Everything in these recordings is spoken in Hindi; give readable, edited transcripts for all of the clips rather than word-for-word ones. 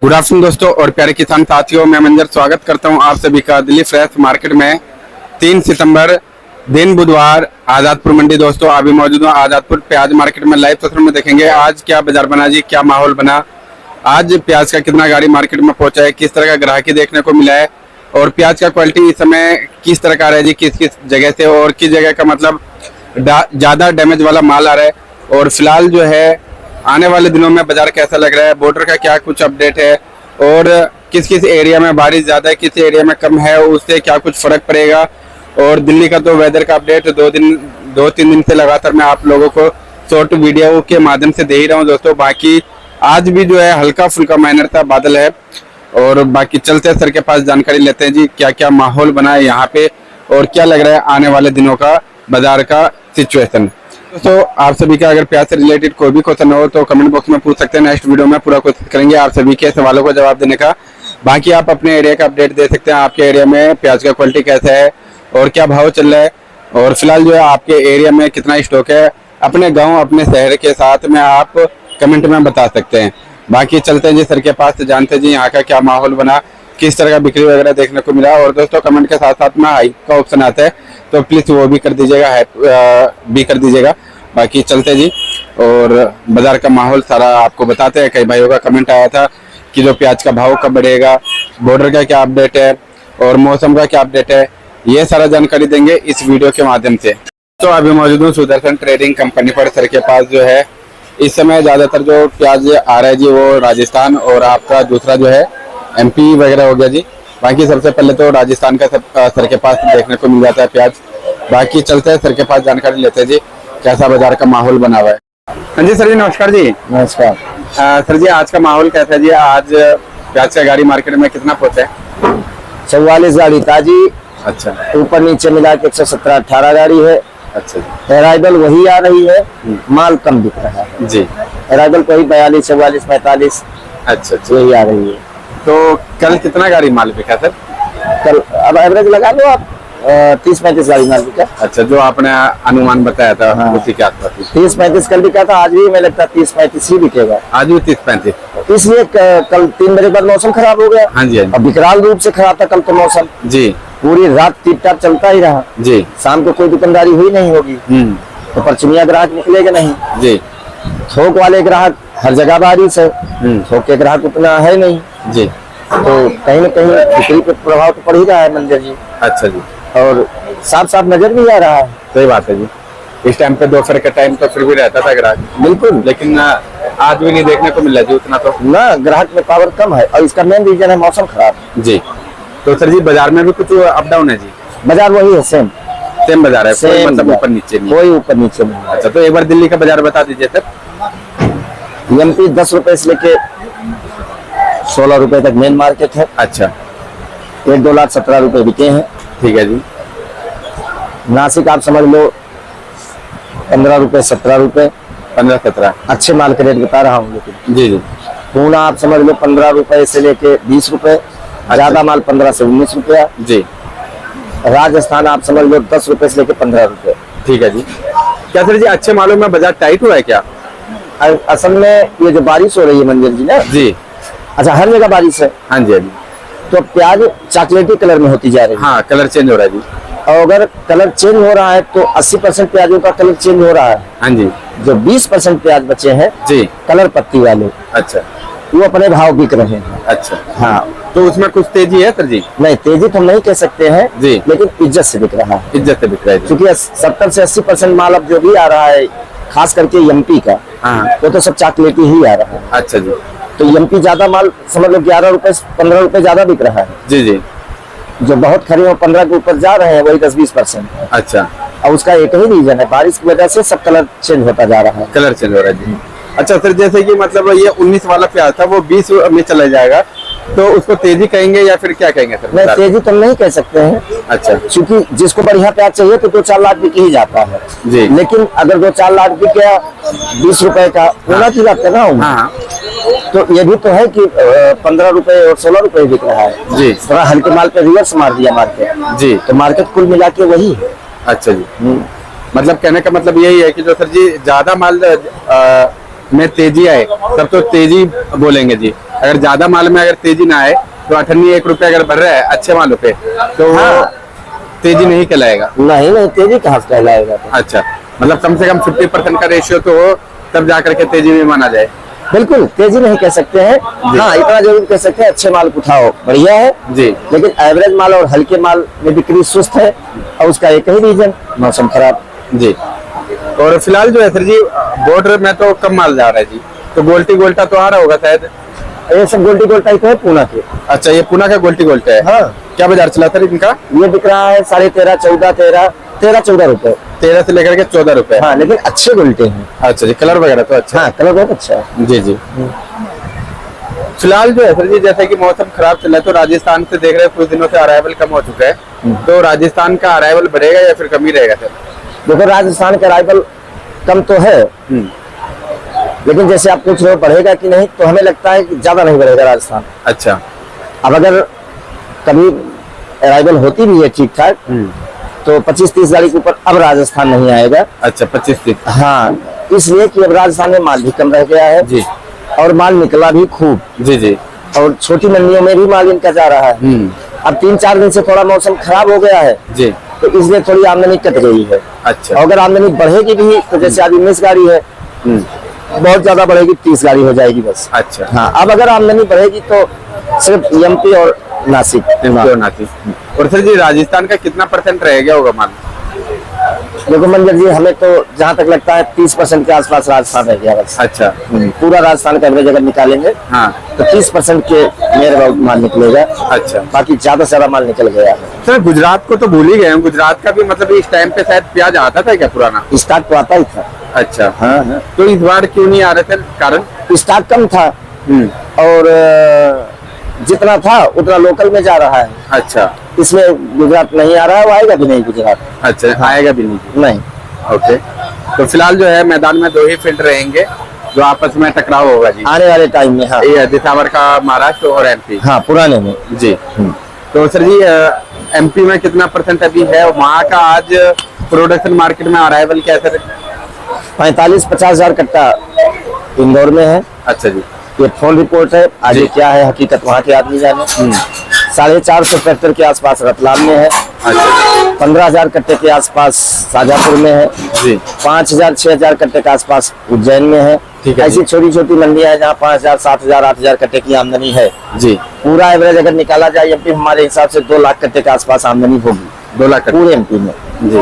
गुड आफ्टरनून दोस्तों और प्यारे किसान साथियों, मैं मंजर स्वागत करता हूं आप सभी का दिल्ली फ्रेश मार्केट में। 3 सितंबर दिन बुधवार, आजादपुर मंडी। दोस्तों अभी मौजूद हूं आजादपुर प्याज मार्केट में। लाइव तस्वीर में देखेंगे आज क्या बाजार बना जी, क्या माहौल बना, आज प्याज का कितना गाड़ी मार्केट में पहुंचा है, किस तरह का ग्राहकी देखने को मिला है और प्याज का क्वालिटी इस समय किस तरह का आ रहा है जी, किस किस जगह से और किस जगह का मतलब ज्यादा डैमेज वाला माल आ रहा है और फिलहाल जो है आने वाले दिनों में बाजार कैसा लग रहा है, बॉर्डर का क्या कुछ अपडेट है और किस किस एरिया में बारिश ज्यादा है, किस एरिया में कम है, उससे क्या कुछ फर्क पड़ेगा। और दिल्ली का तो वेदर का अपडेट 2-3 दिन से लगातार मैं आप लोगों को शॉर्ट वीडियो के माध्यम से दे ही रहा हूँ दोस्तों। बाकी आज भी जो है हल्का फुल्का माइनर सा बादल है और बाकी चलते सर के पास जानकारी लेते हैं जी क्या क्या माहौल बना है यहाँ पे और क्या लग रहा है आने वाले दिनों का बाजार का सिचुएशन। दोस्तों आप सभी का अगर प्याज से रिलेटेड कोई भी क्वेश्चन हो तो कमेंट बॉक्स में पूछ सकते हैं। नेक्स्ट वीडियो में पूरा कोशिश करेंगे आप सभी के सवालों को जवाब देने का। बाकी आप अपने एरिया का अपडेट दे सकते हैं, आपके एरिया में प्याज का क्वालिटी कैसा है और क्या भाव चल रहा है और फिलहाल जो है आपके एरिया में कितना स्टॉक है, अपने गाँव अपने शहर के साथ में आप कमेंट में बता सकते हैं। बाकी चलते हैं जी सर के पास, जानते हैं जी यहाँ का क्या माहौल बना, किस तरह का बिक्री वगैरह देखने को मिला। और दोस्तों कमेंट के साथ साथ में हाइप का ऑप्शन आता है तो प्लीज वो भी कर दीजिएगा, हाइप भी कर दीजिएगा। बाकी चलते जी और बाजार का माहौल सारा आपको बताते हैं। कई भाइयों का कमेंट आया था कि जो प्याज का भाव कब बढ़ेगा, बॉर्डर का क्या अपडेट है और मौसम का क्या अपडेट है, ये सारा जानकारी देंगे इस वीडियो के माध्यम से। तो अभी मौजूद हूँ सुदर्शन ट्रेडिंग कंपनी पर। सर के पास जो है इस समय ज्यादातर जो प्याज आ रहा है जी वो राजस्थान और आपका दूसरा जो है MP वगैरह हो गया जी। बाकी सबसे पहले तो राजस्थान का सर के पास देखने को मिल जाता है प्याज। बाकी चलते हैं सर के पास जानकारी लेते हैं जी कैसा बाजार का माहौल बना हुआ है। हाँ जी सर जी, नमस्कार जी। नमस्कार सर जी, आज का माहौल कैसा है जी, आज प्याज का गाड़ी मार्केट में कितना पहुंचा है? 44 गाड़ी ताजी, अच्छा, ऊपर नीचे मिला के 117-18 गाड़ी है। अच्छा, अराइवल वही आ रही है, माल कम दिख रहा है जी। अराइवल वही 42, 44, 45 अच्छा, यही आ रही है। तो कल कितना गाड़ी माल बिका सर? कल अब एवरेज लगा लो आप 30-35 गाड़ी माल बिका। अच्छा, जो आपने अनुमान बताया था हाँ। उसी के आसपास 30-35 कल बिका था, आज भी मैं लगता है 30-35 ही बिकेगा। आज भी 30-35। इसलिए कल 3 बजे बाद मौसम खराब हो गया। हाँ जी, हाँ जी। अब विकराल रूप से खराब था कल तो मौसम जी पूरी रात टीप टाप चलता ही रहा जी। शाम को कोई दुकानदारी हुई नहीं होगी तो परचुनिया ग्राहक निकलेगा नहीं जी। थोक वाले ग्राहक हर जगह बारिश है, थोक के ग्राहक उतना है नहीं जी। तो कहीं न कहीं बिक्री पे प्रभाव तो पड़ ही रहा है मंजर जी। अच्छा जी। और साफ साफ नजर भी आ रहा है। सही बात है जी। इस टाइम पे दोपहर का टाइम तो फिर भी रहता था ग्राहक, बिल्कुल, लेकिन आज भी नहीं देखने को मिला जी उतना तो ना, ग्राहक में पावर कम है और इसका मेन रीजन है मौसम खराब जी। तो सर जी बाजार में भी कुछ अप डाउन है जी? बाजार वही है, सेम बाजार है, कोई मतलब ऊपर नीचे नहीं? कोई ऊपर नीचे नहीं। अच्छा, तो एक बार दिल्ली का बाजार बता दीजिए सर। MP 10 रुपए से लेके 16 रुपए तक मेन मार्केट है। अच्छा, 1-2 लाख 17 रुपए बिके हैं। ठीक है जी। नासिक आप समझ लो 15 रुपए 17 रुपए 15-17 अच्छे माल के रेट बता रहा हूँ। लेकिन जी जी। पूना आप समझ लो 15 रुपए से लेके 20 रुपए, ज्यादा माल 15 से 19 रुपया जी। राजस्थान आप समझ लो 10 रुपए से लेके 15 रुपए। ठीक है जी। क्या सर जी अच्छे मालों में बाजार टाइट हुआ है क्या? असल में ये जो बारिश हो रही है मंजर जी ना जी। अच्छा, हर जगह बारिश है हाँ जी, हाँ जी। तो प्याज चॉकलेटी कलर में होती जा रही है। हाँ, कलर चेंज हो रहा है जी। और अगर कलर चेंज हो रहा है तो 80% प्याजों का कलर चेंज हो रहा है। हाँ जी। जो 20% प्याज बचे हैं जी, कलर पत्ती वाले, अच्छा वो अपने भाव बिक रहे हैं। अच्छा। हाँ, तो उसमें कुछ तेजी है सर जी? नहीं तेजी तो हम नहीं कह सकते हैं जी, लेकिन इज्जत से बिक रहा है। इज्जत से बिक रहा है जी। क्योंकि 70 से 80% माल अब जो भी आ रहा है खास करके MP का, हाँ। वो तो सब चॉकलेटी ही आ रहा है। अच्छा जी। तो MP ज्यादा माल समझ लो 11 रुपए 15 रुपए ज्यादा बिक रहा है। जी जी। जो बहुत खड़े हो 15 के ऊपर जा रहे हैं वही 10-20%। अच्छा, और उसका एक ही रीजन है, बारिश की वजह से सब कलर चेंज होता जा रहा है। कलर चेंज हो रहा है जी। अच्छा सर, जैसे कि मतलब ये 19 वाला प्याज था वो 20 में चला जाएगा तो उसको तेजी कहेंगे या फिर क्या कहेंगे सर? नहीं, तेजी तो नहीं कह सकते हैं। अच्छा, क्योंकि जिसको बढ़िया प्याज चाहिए तो 2-4 लाख बिक ही जाता है जी। लेकिन अगर 2-4 लाख बिक गया 20 रुपए का पूरा की बात करना हूँ। हाँ, तो ये भी तो है कि 15 रुपए और 16 रुपए बिक रहा है जी। थोड़ा हल्के माल पे रिवर्स मार दिया मार्केट जी। तो मार्केट कुल मिला के वही है। अच्छा जी। मतलब कहने का मतलब यही है कि जो सर जी ज्यादा माल में तेजी आए तब तो तेजी बोलेंगे जी, अगर ज्यादा माल में अगर तेजी ना आए तो 98 अगर बढ़ रहा है अच्छे मालों पे तो हाँ। तेजी नहीं कहलाएगा। नहीं नहीं, तेजी कहाँ से कहलाएगा तो। अच्छा, मतलब कम से कम 50% का रेशियो तो हो तब जाकर के तेजी में माना जाए। बिल्कुल तेजी नहीं कह सकते हैं, हाँ इतना जरूर कह सकते हैं अच्छे माल उठाओ बढ़िया है जी। लेकिन एवरेज माल और हल्के माल में बिक्री सुस्त है और उसका एक ही रीजन मौसम खराब। जी। और फिलहाल जो है सर जी बॉर्डर में तो कम माल जा रहा है जी, तो गोल्टी गोल्टा तो आ रहा होगा शायद। ये सब गोल्टी गोल्ड टाइप है पूना के। अच्छा, ये पुणे का गोल्टी गोल्टा है। हाँ। क्या बाजार चला सर इनका? ये बिक रहा है 13.5, 14 रुपए। 13 से लेकर के 14 रुपए। हाँ लेकिन अच्छे गोल्टे हैं। अच्छा जी, कलर वगैरह तो अच्छा। हाँ कलर बहुत अच्छा है। जी जी। फिलहाल जो है सर जी जैसे कि मौसम खराब चल रहा है तो राजस्थान से देख रहे हैं कुछ दिनों से अराइवल कम हो चुका है, तो राजस्थान का अराइवल बढ़ेगा या फिर कम ही रहेगा सर? देखो राजस्थान का अराइवल कम तो है लेकिन जैसे आप पूछ रहे हो बढ़ेगा कि नहीं, तो हमें लगता है कि ज्यादा नहीं बढ़ेगा राजस्थान। अच्छा। अब अगर कभी अराइवल होती भी है ठीक ठाक तो 25-30 गाड़ी के ऊपर अब राजस्थान नहीं आएगा। अच्छा, 25-30। हाँ इसलिए कि अब राजस्थान में माल भी कम रह गया है जी और माल निकला भी खूब जी जी। और छोटी मंडियों में भी माल इनका जा रहा है। अब 3-4 दिन से थोड़ा मौसम खराब हो गया है जी। तो इसलिए थोड़ी आमदनी कट गई है। अच्छा। और अगर आमदनी बढ़ेगी भी तो जैसे अभी 19 गाड़ी है बहुत ज्यादा बढ़ेगी, 30 गाड़ी हो जाएगी बस। अच्छा। हाँ अब अगर आमदनी बढ़ेगी तो सिर्फ एमपी और नासिक। और सर जी राजस्थान का कितना % रह गया होगा माल? देखो मंजर जी हमें तो जहाँ तक लगता है 30% के आसपास राजस्थान रह गया बस। अच्छा। पूरा राजस्थान का एवरेज अगर निकालेंगे हाँ तो 30% के नियर अबाउट माल निकलेगा। अच्छा। बाकी ज्यादा से ज्यादा माल निकल गया है। सर गुजरात को तो भूल ही गए हैं, गुजरात का भी मतलब इस टाइम पे शायद प्याज आता था क्या पुराना? स्टॉक तो आता ही था। अच्छा। हाँ हाँ तो इस बार क्यों नहीं आ रहे थे कारण? स्टॉक कम था और जितना था उतना लोकल में जा रहा है। अच्छा। इसमें गुजरात नहीं आ रहा है, वो आएगा भी नहीं गुजरात। अच्छा। हाँ। आएगा भी नहीं। नहीं। ओके। तो फिलहाल जो है मैदान में 2 ही फील्ड रहेंगे जो आपस में टकराव होगा जी आने वाले टाइम में। हाँ ये दिसावर का महाराष्ट्र और MP। हाँ पुराने में जी। तो सर जी MP में कितना % अभी है वहाँ का आज प्रोडक्शन मार्केट में अराइवल क्या है सर? 45-50 हजार कट्टा इंदौर में है। अच्छा जी। ये फोन रिपोर्ट है, आगे जी। क्या है हकीकत वहाँ के आदमी जाने। 450 ट्रैक्टर के आसपास रतलाम में है। अच्छा। 15,000 कट्टे के आसपास शाजापुर में है। जी। 5,000-6,000 कट्टे के आसपास उज्जैन में है। ठीक है ऐसी जी। छोटी छोटी मंडियां हैं जहाँ 5,000, 7,000, 8,000 कट्टे की आमदनी है। जी। पूरा एवरेज अगर निकाला जाए एमपी हमारे हिसाब से 2 लाख कट्टे के आसपास आमदनी होगी 2 लाख पूरे एमपी में। जी।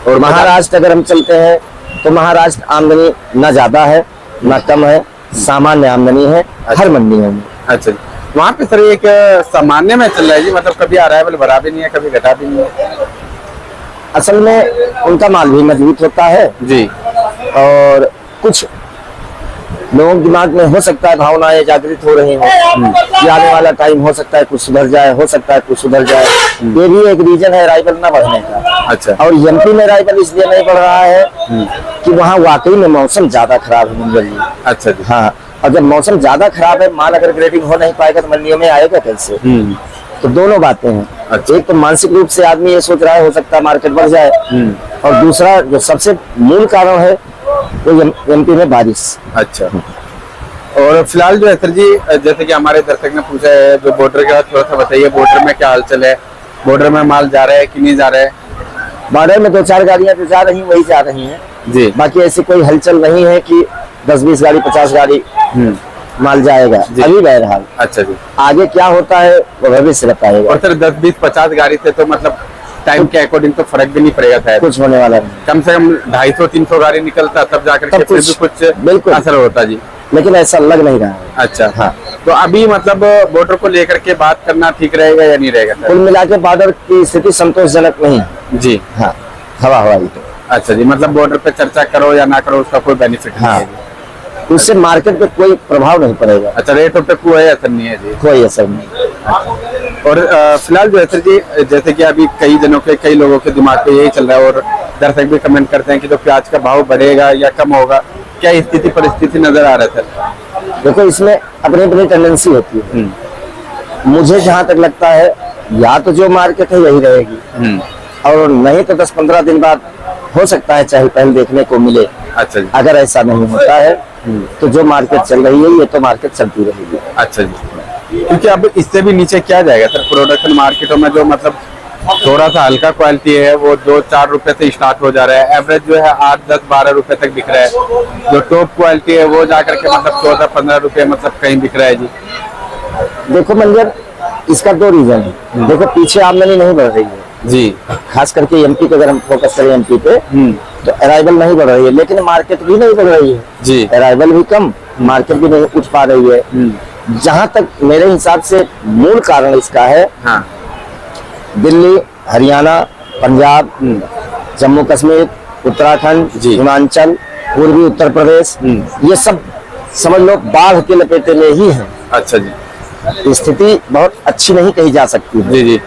और महाराष्ट्र अगर हम चलते हैं तो महाराष्ट्र आमदनी न ज्यादा है न कम है, सामान्य आमदनी है हर मंडियों में। अच्छा। वहाँ पे सर एक सामान्य में चल रहा है जी, मतलब कभी अराइवल बढ़ा भी नहीं है कभी घटा भी नहीं है। असल में उनका माल भी मजबूत होता है जी। और कुछ लोगों के दिमाग में हो सकता है भावनाएं जागृत हो रही हैं कि आने वाला टाइम हो सकता है कुछ सुधर जाए, हो सकता है कुछ सुधर जाए। ये भी एक रीजन है राइवल न बढ़ने का। अच्छा। और एमपी में राइवल इसलिए नहीं बढ़ रहा है कि वहाँ वाकई में मौसम ज्यादा खराब है मंजर जी। अच्छा जी। हाँ और जब मौसम ज्यादा खराब है माल अगर ग्रेडिंग हो नहीं पाएगा तो मंडियों में आएगा कैसे? तो दोनों बातें हैं। अच्छा। एक तो मानसिक रूप से आदमी ये सोच रहा है हो सकता है मार्केट बढ़ जाए और दूसरा जो सबसे मूल कारण है वो एमपी में बारिश। अच्छा। और फिलहाल जो है सर जी जैसे कि हमारे दर्शक ने पूछा है जो बॉर्डर का थोड़ा सा बताइए, बॉर्डर में क्या हलचल है, बॉर्डर में माल जा रहा है कि नहीं जा रहा है? बॉर्डर में 2-4 गाड़ियां जो जा रही वही जा रही हैं जी। बाकी ऐसी कोई हलचल नहीं है कि 10-20 गाड़ी 50 गाड़ी माल जाएगा अभी बहरहाल। अच्छा जी। आगे क्या होता है वो भविष्य बताएगा। और सर 10-20-50 गाड़ी से तो मतलब टाइम के अकॉर्डिंग तो फर्क भी नहीं पड़ेगा शायद, कुछ होने वाला नहीं। कम से कम 250-300 गाड़ी निकलता तब जाकर के फिर भी कुछ बिल्कुल असर होता जी। लेकिन ऐसा लग नहीं रहा है। अच्छा। हाँ तो अभी मतलब बॉर्डर को लेकर के बात करना ठीक रहेगा या नहीं रहेगा कुल सर? मिला के बॉर्डर की स्थिति संतोषजनक नहीं है। जी। हाँ हवा हवाई तो। अच्छा जी, मतलब बॉर्डर पे चर्चा करो या ना करो उसका कोई बेनिफिट नहीं हाँ है जी। उससे मार्केट पे कोई प्रभाव नहीं पड़ेगा, अच्छा, रेट पे कोई असर नहीं है जी। कोई असर नहीं। और फिलहाल जो है सर जी जैसे कि अभी कई दिनों के कई लोगों के दिमाग पे यही चल रहा है और दर्शक भी कमेंट करते हैं कि तो प्याज का भाव बढ़ेगा या कम होगा, क्या स्थिति परिस्थिति नजर आ रहा है सर? देखो इसमें अपनी अपनी टेंडेंसी होती है। मुझे जहाँ तक लगता है या तो जो मार्केट है यही रहेगी और नहीं तो 10-15 दिन बाद हो सकता है चहल पहल देखने को मिले। अच्छा जी। अगर ऐसा नहीं होता है तो जो मार्केट चल रही है ये तो मार्केट चलती रहेगी। अच्छा जी, क्योंकि अब इससे भी नीचे क्या जाएगा सर प्रोडक्शन मार्केटों में, जो मतलब थोड़ा सा हल्का क्वालिटी है वो 2-4 रुपए से स्टार्ट हो जा रहा है, एवरेज जो है 8-10-12 रुपए तक बिक रहा है, जो टॉप क्वालिटी है वो जाकर के मतलब 14-15 रुपए मतलब कहीं बिक रहा है जी। देखो मंजर, इसका 2 रीजन है। देखो पीछे आमदनी नहीं बढ़ रही है जी खास करके एमपी पे, अगर हम फोकस करें एमपी पे तो अराइवल नहीं बढ़ रही है, लेकिन मार्केट भी नहीं बढ़ रही है जी। अराइवल भी कम, मार्केट भी नहीं उठ पा रही है। जहां तक मेरे हिसाब से मूल कारण इसका है, हाँ दिल्ली, हरियाणा, पंजाब, जम्मू कश्मीर, उत्तराखंड, जी। हिमाचल, पूर्वी उत्तर प्रदेश, ये सब समझ लो बाढ़ के लपेटे में ही है। अच्छा जी, स्थिति बहुत अच्छी नहीं कही जा सकती है। जी जी।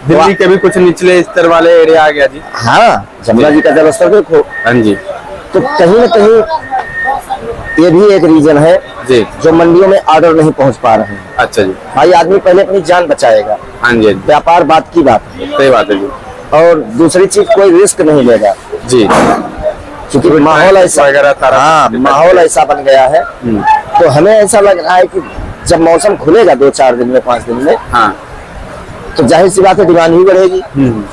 दिल्ली के भी कुछ निचले स्तर वाले एरिया आ गया जी। हाँ, जमुना जी का जलस्तर देखो, हाँ जी तो कहीं न कहीं ये भी एक रीजन है जी। जो मंडियों में ऑर्डर नहीं पहुंच पा रहे हैं। अच्छा जी, भाई आदमी पहले अपनी जान बचाएगा, हाँ जी हाँ जी, व्यापार बात की बात है, सही बात है जी। और दूसरी चीज कोई रिस्क नहीं लेगा जी, क्योंकि माहौल ऐसा, वगैरह सारा हाँ माहौल ऐसा बन गया है। तो हमें ऐसा लग रहा है कि जब मौसम खुलेगा 2-4 दिन में, 5 दिन में, हाँ तो जाहिर सी बात है डिमांड ही बढ़ेगी,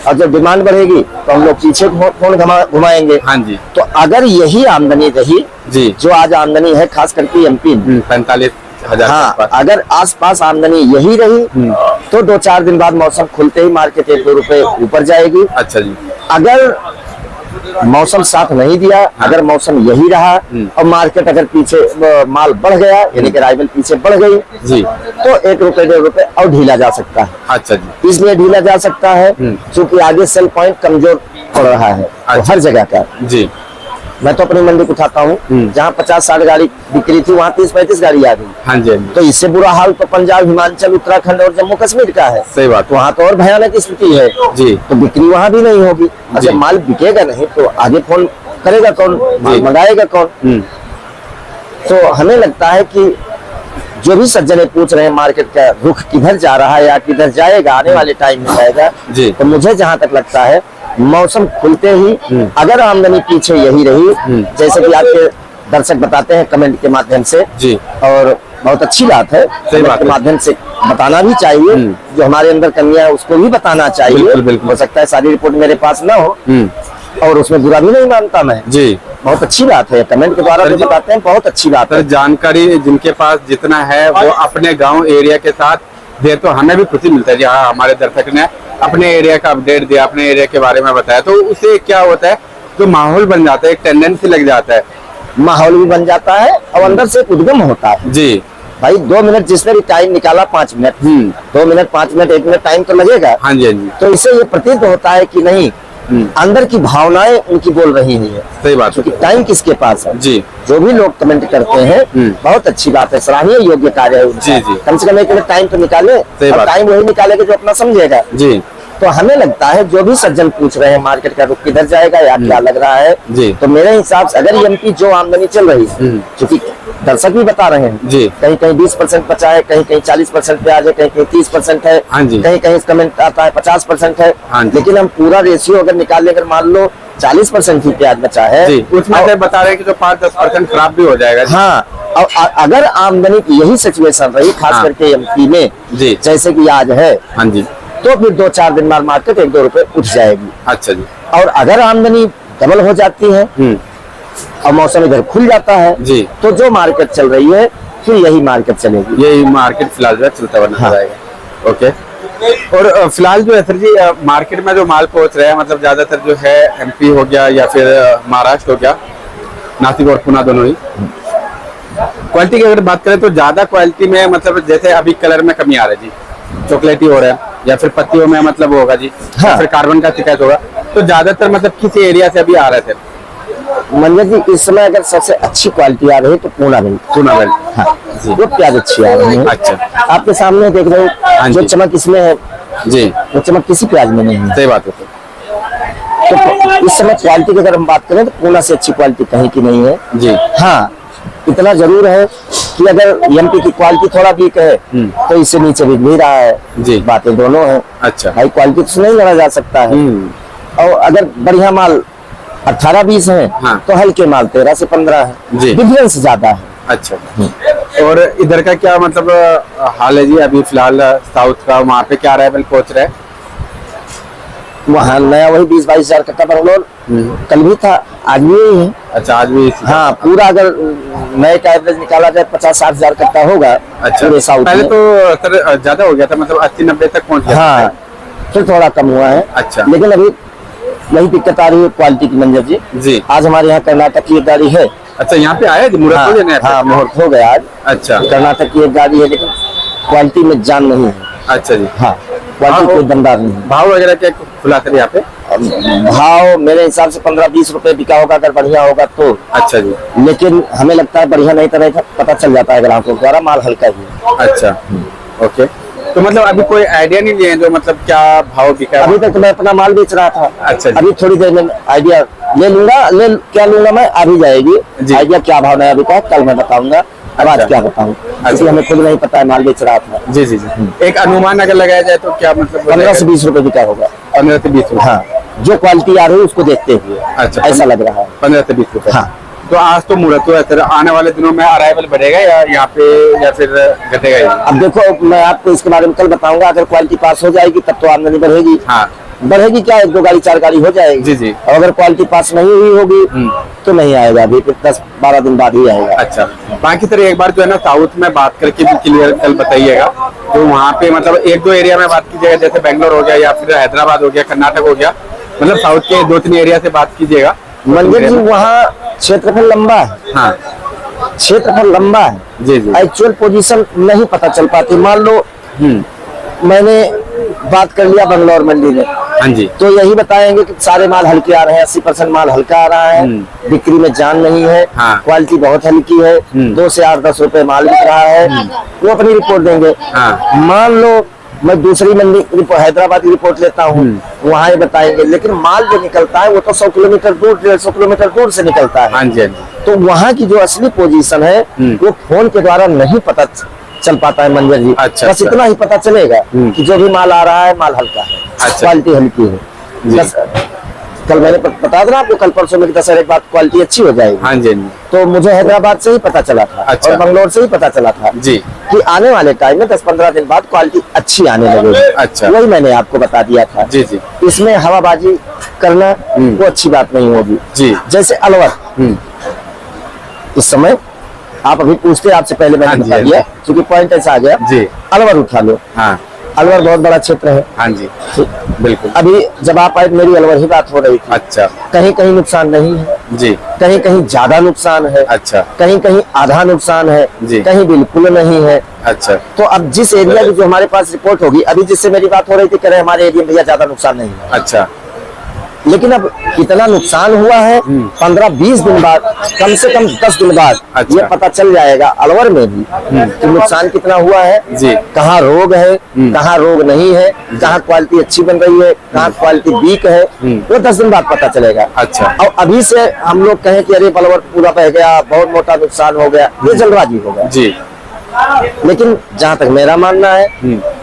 और जब डिमांड बढ़ेगी तो हम लोग पीछे फोन घुमाएंगे। हाँ जी तो अगर यही आमदनी रही जी, जो आज आमदनी है खास करके एमपी, 45,000। हाँ अगर आसपास आमदनी यही रही तो 2-4 दिन बाद मौसम खुलते ही मार्केट 1-2 रुपए ऊपर जाएगी। अच्छा जी, अगर मौसम साथ नहीं दिया, अगर मौसम यही रहा और मार्केट अगर पीछे माल बढ़ गया, यानी कि राइवल पीछे बढ़ गई जी। तो 1 रुपए 1.5 रुपए और ढीला जा सकता है। अच्छा जी, इसलिए ढीला जा सकता है क्योंकि आगे सेल पॉइंट कमजोर पड़ रहा है। तो हर जगह का, जी मैं तो अपनी मंडी को उठाता हूँ, जहाँ 50-60 गाड़ी बिक्री थी वहाँ 30-35 गाड़ी आ गई। हाँ जी हाँ जी, तो इससे बुरा हाल तो पंजाब, हिमाचल, उत्तराखंड और जम्मू कश्मीर का है। सही बात। वहाँ तो और भयानक स्थिति है जी, तो बिक्री वहाँ भी नहीं होगी। जी। जब माल बिकेगा नहीं तो आगे फोन करेगा कौन, माल मंगाएगा कौन। तो हमें लगता है कि जो भी सज्जने पूछ रहे हैं मार्केट का रुख किधर जा रहा है या किधर जाएगा, आने वाले टाइम में जाएगा, जी। तो मुझे जहाँ तक लगता है मौसम खुलते ही अगर आमदनी पीछे यही रही, जैसे कि आपके दर्शक बताते हैं कमेंट के माध्यम से, जी, और बहुत अच्छी बात है, सही बात कमेंट के है। माध्यम से बताना भी चाहिए, जो हमारे अंदर कमियां है उसको भी बताना चाहिए। बिल्कुल, बिल्कुल। हो सकता है सारी रिपोर्ट मेरे पास ना हो, और उसमें बुरा भी नहीं मानता मैं, जी। बहुत अच्छी बात है, कमेंट के द्वारा जो बताते हैं बहुत अच्छी बात सर है। जानकारी जिनके पास जितना है वो अपने गांव एरिया के साथ दे तो हमें भी खुशी मिलता है जी। हाँ, हमारे दर्शक ने अपने एरिया का अपडेट दिया, अपने एरिया के बारे में बताया, तो उससे क्या होता है, जो माहौल बन जाता है, एक टेंडेंसी लग जाता है, माहौल भी बन जाता है और अंदर से एक उद्गम होता है। जी। भाई 2 मिनट जिसने भी टाइम निकाला, 5 minute, 2 minute, 5 minute, 1 minute time तो लगेगा। हाँ जी हाँ जी, तो इससे ये प्रतीत होता है कि नहीं, अंदर की भावनाएं उनकी बोल रही है। सही बात क्योंकि है टाइम किसके पास है? जी, जो भी लोग कमेंट करते हैं बहुत अच्छी बात है, सराहनीय योग्य कार्य है उनका। जी, जी। कम से कम एक मिनट टाइम तो निकाले, सही और बात। टाइम वही निकालेगा जो अपना समझेगा। जी, तो हमें लगता है जो भी सज्जन पूछ रहे हैं मार्केट का रुख किधर जाएगा या क्या लग रहा है, जी। तो मेरे हिसाब से अगर एमपी जो आमदनी चल रही है, क्योंकि दर्शक भी बता रहे हैं, जी। कहीं कहीं 20% बचा है, कहीं कहीं 40% पे आ जाए, कहीं कहीं 30% है, हाँ जी। कहीं कहीं कमेंट आता है 50% है, हाँ जी। लेकिन हम पूरा रेशियो अगर निकाल लेकर मान लो 40% ही प्याज बचा है, जी, उसमें से बता रहे हैं कि जो 5-10% खराब भी हो जाएगा जी। हाँ, और अगर आमदनी की यही सिचुएशन रही खास हाँ। करके एमपी में, जी। जैसे कि आज है, हाँ जी, तो फिर 2-4 दिन बाद मार्केट 1-2 रुपए उठ जाएगी। अच्छा जी, और अगर आमदनी डबल हो जाती है और मौसम इधर खुल जाता है, जी। तो जो मार्केट चल रही है फिर यही मार्केट चलेगी। यही मार्केट फिलहाल जो है चलता हुआ नजर हाँ। आएगा। ओके, और फिलहाल जो है सर जी मार्केट में जो माल पहुंच रहा है, मतलब ज्यादातर जो है एमपी हो गया या फिर महाराष्ट्र हो गया, नासिक और पुणे दोनों ही। क्वालिटी की अगर बात करें तो ज्यादा क्वालिटी में मतलब जैसे अभी कलर में कमी आ रही है जी, चॉकलेटी हो रहा है या फिर पत्तियों में मतलब होगा जी, हाँ। या फिर कार्बन का शिकायत होगा, तो ज्यादातर मतलब किस एरिया से अभी आ रहे थे? मंजर जी इस समय अगर सबसे अच्छी क्वालिटी आ रही है तो पूना बेल्ट, पुणे बेल्ट, हाँ, वो प्याज अच्छी आ रही है। अच्छा, आपके सामने देख रहे हाँ हो, जो जी। चमक इसमें है जी, वो चमक किसी प्याज में नहीं है। सही बात है सर। तो इस समय क्वालिटी की अगर हम बात करें तो पूना से अच्छी क्वालिटी कहीं की नहीं है। जी, हाँ, इतना जरूर है कि अगर एमपी की क्वालिटी थोड़ा वीक है तो इससे नीचे बिक भी रहा है। जी। बातें दोनों हैं। अच्छा, भाई क्वालिटी से नहीं लड़ा जा सकता है। और अगर बढ़िया माल 18-20 है हाँ। तो हल्के माल 13 से 15 है। जी। डिफरेंस ज्यादा है। अच्छा। और इधर का क्या मतलब हाल है जी अभी फिलहाल साउथ का, वहाँ पे क्या अराइवल पहुंच रहा है? वहाँ नया वही 20-22 हजार कट्टा बंगलोर कल भी था, आज भी यही है। अच्छा, आज भी हाँ, पूरा अगर नए का एवरेज निकाला जाए 50-60 हजार कट्टा होगा। अच्छा, पूरे साउथ पहले में तो सर ज्यादा हो गया था, मतलब 80-90 तक पहुंच गया हाँ, था। फिर थोड़ा कम हुआ है। अच्छा। लेकिन अभी वही दिक्कत आ रही है क्वालिटी की मंजर जी। जी। आज हमारे यहाँ कर्नाटक की एक गाड़ी है। अच्छा, यहाँ पे आया जी मुहूर्त हो गया? हाँ, मुहूर्त हो गया आज। अच्छा। कर्नाटक की एक गाड़ी है, लेकिन क्वालिटी में जान नहीं है। अच्छा जी। हाँ, क्वालिटी कोई दमदार नहीं है। भाव वगैरह क्या खुला सर यहाँ पे? भाव मेरे हिसाब से 15-20 रुपए बिका होगा, अगर बढ़िया होगा तो। अच्छा जी। लेकिन हमें लगता है बढ़िया नहीं तरह का पता चल जाता है ग्राहकों द्वारा, माल हल्का ही है। अच्छा, ओके। तो मतलब अभी कोई आइडिया नहीं लिए जो मतलब क्या भाव बिका है? अभी तक तो मैं अपना माल बेच रहा था। अच्छा जी। अभी थोड़ी देर में आइडिया ले लूंगा। क्या लूंगा मैं, आ भी जाएगी आइडिया क्या भाव नया बिका है, कल मैं बताऊंगा। अब आज क्या बताऊं, क्योंकि हमें खुद नहीं पता है, माल बेच रहा था। जी जी जी। एक अनुमान अगर लगाया जाए तो क्या मतलब 15 से 20 रुपए बिका होगा। 15 से 20 रुपए? हाँ, जो क्वालिटी आ रही है उसको देखते हुए। अच्छा, ऐसा लग रहा है। 15 से 20 रुपए। हाँ। तो आज तो मुहूर्त हुआ है सर, आने वाले दिनों में अराइवल बढ़ेगा या यहाँ पे या फिर घटेगा ही? अब देखो, मैं आपको इसके बारे में कल बताऊंगा। अगर क्वालिटी पास हो जाएगी तब तो आमदनी बढ़ेगी। हाँ, बढ़ेगी क्या, 1-2 गाड़ी 4 गाड़ी हो जाएगी। जी जी। और अगर क्वालिटी पास नहीं हुई होगी तो नहीं आएगा, अभी 10-12 दिन बाद ही आएगा। अच्छा। बाकी सर एक बार जो है ना साउथ में बात करके भी क्लियर कल बताइएगा। तो वहाँ पे मतलब 1-2 एरिया में बात कीजिएगा, जैसे बेंगलोर हो गया या फिर हैदराबाद हो गया, कर्नाटक हो गया, मतलब साउथ के 2-3 एरिया से बात कीजिएगा। मंदिर जी वहाँ क्षेत्रफल लंबा है। हाँ क्षेत्रफल लंबा है जी जी। एक्चुअल पोजीशन नहीं पता चल पाती। मान लो मैंने बात कर लिया बंगलौर मंडी में, हाँ जी। तो यही बताएंगे कि सारे माल हल्के आ रहे हैं, 80% माल हल्का आ रहा है, बिक्री में जान नहीं है, हाँ। क्वालिटी बहुत हल्की है, 2 से 8-10 रुपए माल बिक रहा है, वो अपनी रिपोर्ट देंगे। हाँ। मान लो मैं दूसरी मंडी हैदराबाद की रिपोर्ट लेता हूँ, वहाँ ये बताएंगे, लेकिन माल जो निकलता है वो तो 100 किलोमीटर दूर, 150 किलोमीटर दूर से निकलता है। हाँ जी, हाँ जी। तो वहाँ की जो असली पोजीशन है वो फोन के द्वारा नहीं पता चल पाता है मंजर जी। अच्छा, बस अच्छा। इतना ही पता चलेगा कि जो भी माल आ रहा है माल हल्का है, अच्छा। क्वालिटी हल्की है। जी। बस कल मैंने बता देना आपको, कल परसों में 10 एक बात क्वालिटी अच्छी हो जाएगी। हाँ जी, हाँ जी। तो मुझे हैदराबाद से ही पता चला था। अच्छा। और बंगलौर से ही पता चला था जी। कि आने वाले टाइम में 10-15 दिन बाद क्वालिटी अच्छी आने लगेगी। अच्छा। वही मैंने आपको बता दिया था। जी जी। इसमें हवाबाजी करना वो अच्छी बात नहीं होगी। जी। जैसे अलवर, इस समय आप अभी पूछते, आपसे पहले मैंने हाँ जी, बता हाँ दिया, जी। क्योंकि पॉइंट ऐसा आ गया। जी। अलवर उठा लो। हाँ अलवर बहुत बड़ा क्षेत्र है। हाँ जी, बिल्कुल। अभी जब आप आए मेरी अलवर ही बात हो रही थी। अच्छा कहीं कहीं नुकसान नहीं है, जी। कहीं कहीं ज्यादा नुकसान है, अच्छा कहीं कहीं आधा नुकसान है, जी। कहीं बिल्कुल नहीं है। अच्छा। तो अब जिस एरिया की जो हमारे पास रिपोर्ट होगी, अभी जिससे मेरी बात हो रही थी, कह रहे हमारे एरिया में भैया ज्यादा नुकसान नहीं है। अच्छा। लेकिन अब कितना नुकसान हुआ है 15-20 दिन बाद, कम से कम 10 दिन बाद अच्छा। ये पता चल जाएगा अलवर में भी कि नुकसान कितना हुआ है, जी। कहाँ रोग है, कहाँ रोग नहीं है, कहाँ क्वालिटी अच्छी बन रही है, कहाँ क्वालिटी वीक है, वो 10 दिन बाद पता चलेगा। अच्छा। और अभी से हम लोग कहें कि अरे अलवर पूरा बह गया, बहुत मोटा नुकसान हो गया, ये जल्दबाजी होगा। जी। लेकिन जहाँ तक मेरा मानना है,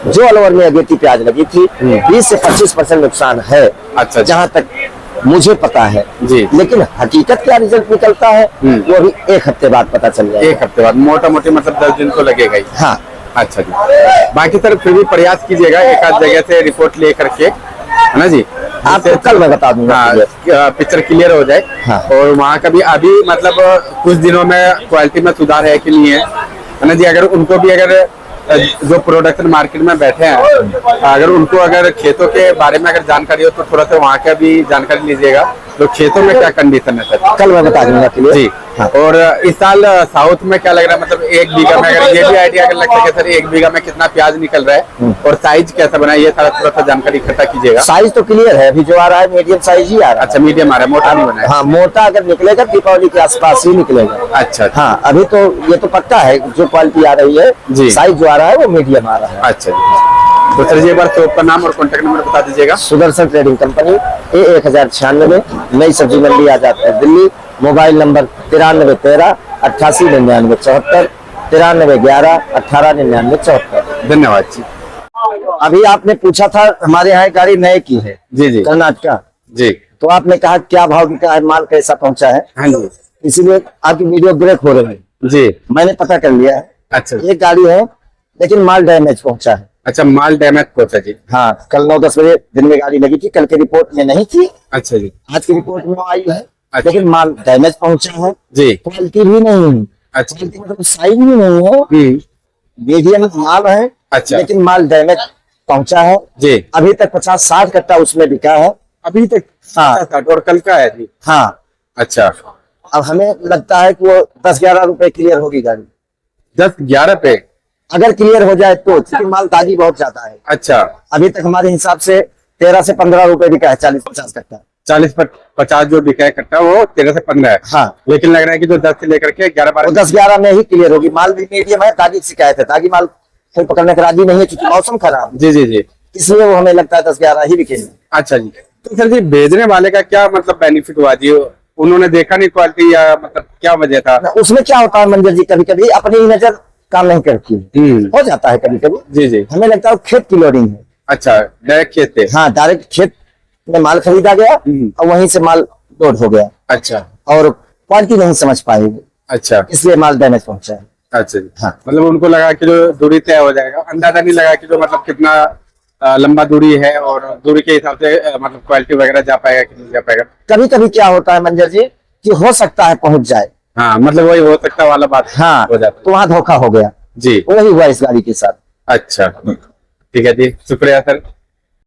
जो अलवर में अगेती प्याज लगी थी 20 से 25% नुकसान है। अच्छा। जहाँ तक मुझे पता है जी। लेकिन हकीकत क्या रिजल्ट निकलता है वो अभी 1 हफ्ते बाद पता चल जाएगा। 1 हफ्ते बाद मोटा मोटी मतलब 10 दिन तो लगेगा ही। हाँ। अच्छा जी। बाकी सर फिर भी प्रयास कीजिएगा एक आध जगह से रिपोर्ट ले करके, है ना जी। आपको कल मैं बता दूंगा। हाँ, पिक्चर क्लियर हो जाए। हाँ। और वहाँ का भी अभी मतलब कुछ दिनों में क्वालिटी में सुधार है कि नहीं है ना जी। अगर उनको भी अगर जो प्रोडक्शन मार्केट में बैठे हैं, अगर उनको अगर खेतों के बारे में अगर जानकारी हो तो थोड़ा सा वहाँ का भी जानकारी लीजिएगा, तो खेतों में क्या कंडीशन है सर। कल मैं बता दूंगा क्लियर। जी। हाँ। और इस साल साउथ में क्या लग रहा है, मतलब 1 बीघा में अगर ये भी आइडिया अगर लग सके सर 1 बीघा में कितना प्याज निकल रहा है और साइज कैसा बना है, ये सारा थोड़ा सा जानकारी इकट्ठा कीजिएगा। साइज तो क्लियर है, अभी जो आ रहा है मीडियम साइज ही आ रहा है। अच्छा, मीडियम आ रहा है, मोटा नहीं बना है। हाँ, मोटा अगर निकलेगा दीपावली के आसपास ही निकलेगा। अच्छा। हाँ, अभी तो ये तो पक्का है, जो क्वालिटी आ रही है जी। साइज जो आ रहा है वो मीडियम आ रहा है। अच्छा जी। तो सर जी एक बार शॉप का नाम और कॉन्टेक्ट नंबर बता दीजिएगा। सुदर्शन ट्रेडिंग कंपनी, A1096, नई सब्जी मंडी आजाद है दिल्ली। Mobile number 9313 88 99 74, 9311 18 99 74। धन्यवाद जी। अभी आपने पूछा था हमारे यहाँ गाड़ी नए की है जी जी। कर्नाटक, जी। तो आपने कहा क्या भाव बिका है, माल कैसा पहुंचा है, हाँ जी। इसीलिए आपकी वीडियो ब्रेक हो रही है। जी। मैंने पता कर लिया है। अच्छा एक गाड़ी है लेकिन माल डैमेज पहुंचा है। अच्छा, माल डैमेज पहुंचा जी। हाँ, कल 9-10 बजे दिन में गाड़ी लगी थी, कल की रिपोर्ट में नहीं थी, अच्छा जी। आज की रिपोर्ट में आई है। अच्छा। लेकिन माल डैमेज पहुंचा है, जी। क्वालिटी भी नहीं है। अच्छा। क्वालिटी मतलब साइज भी नहीं है, मीडियम माल है। अच्छा। लेकिन माल डैमेज पहुंचा है जी। अभी तक 50-60 कट्टा उसमें बिका है अभी तक। हाँ। और कल का है जी। हाँ, अच्छा, अब हमें लगता है कि वो 10-11 रुपए क्लियर होगी गाड़ी, 10-11 पे। अगर क्लियर हो जाए तो, क्योंकि माल ताजी बहुत जाता है। अच्छा, अभी तक हमारे हिसाब से 13 से 15 रुपए बिका है 40-50 कट्टा। 40-50 जो बिका है कट्टा वो 13 से 15 है। हाँ, लेकिन लग रहा है कि जो 10 से लेकर के 11-12। वो 10-11 में ही क्लियर होगी। माल भी मीडियम है, ताजी शिकायत है, ताजी माल कोई पकड़ने का राजी नहीं है क्योंकि मौसम खराब है। जी जी जी। इसलिए वो हमें लगता है 10-11 ही बिकेगी। अच्छा जी। तो सर जी, भेजने वाले का क्या मतलब बेनिफिट हुआ जी? उन्होंने देखा नहीं क्वालिटी, या मतलब क्या वजह था? उसमें क्या होता है मंजर जी, कभी कभी अपनी ही नजर काम नहीं करती है। हो जाता है कभी कभी। जी जी। हमें लगता है वो खेत की लोडिंग है। अच्छा, डायरेक्ट खेत से। हाँ, डायरेक्ट खेत में माल खरीदा गया और वहीं से माल लोड हो गया अच्छा। और क्वालिटी नहीं समझ पाई, अच्छा। इसलिए माल डैमेज पहुंचा है। अच्छा जी। हाँ। मतलब उनको लगा कि जो दूरी तय हो जाएगा, अंदाजा नहीं लगा कि जो मतलब कितना लंबा दूरी है, और दूरी के हिसाब से मतलब क्वालिटी वगैरह जा पाएगा कि नहीं जा पाएगा। कभी कभी क्या होता है मंजर जी कि हो सकता है पहुंच जाए। हाँ, मतलब वही हो सकता वाला बात हाँ, हो जाता तो वहां धोखा हो गया जी। वही हुआ इस गाड़ी के साथ। अच्छा, ठीक है जी, शुक्रिया सर।